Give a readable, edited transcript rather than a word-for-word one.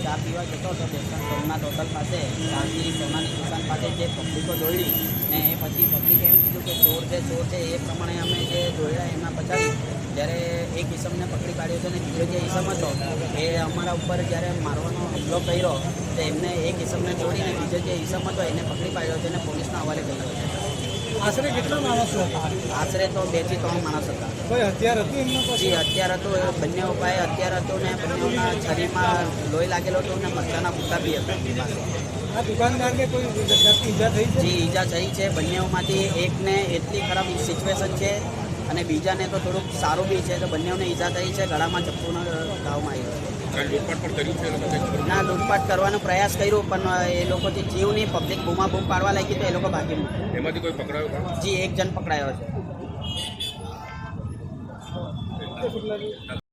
ચા પીવા જતો હતો બેસન સોમનાથ હોટલ પાસે શાંતિ સોનાની દુકાન પાસે જે પબ્લિકો દોડી ને એ પછી પબ્લિકે એમ કીધું કે ચોર છે એ પ્રમાણે અમે જે દોડ્યા એમાં પચાવી જ્યારે એક ઈસમને પકડી પાડ્યો છે અને બીજો જે ઈસમ હતો એ અમારા ઉપર જ્યારે મારવાનો હુમલો કર્યો તો એમને એક ઈસમને દોડીને બીજો જે ઈસમ હતો એને પકડી પાડ્યો છે અને પોલીસના હવાલે કર્યો છે। આશરે કેટલા માણસો હતા? આશરે તો 2 થી 3 માણસ હતા। કોઈ હથિયાર હતું એમના પાસે? જી હથિયાર હતું, બંને ઉપાય હથિયાર હતું ને બંનેના શરીરમાં લોહી લાગેલો હતો ને મરચાના ભૂકા બી હતા એમની પાસે। આ દુકાનદારને કોઈ ઈજા થઈ છે? જી ઈજા થઈ છે, બંનેમાંથી એકને એટલી ખરાબ સિચ્યુએશન છે અને બીજાને તો થોડુંક સારું બી છે, તો બંનેને ઈજા થઈ છે, ગળામાં ચપ્પુનો ઘાવમાં આવ્યો છે। ના, લૂંટપાટ કરવાનો પ્રયાસ કર્યો પણ એ લોકોથી જીવ નહીં, પબ્લિક બૂમાબૂમ પાડવા લાગી તો એ લોકો ભાગી મૂક્યા। એમાંથી કોઈ પકડાયો? જી એક જણ પકડાયો છે।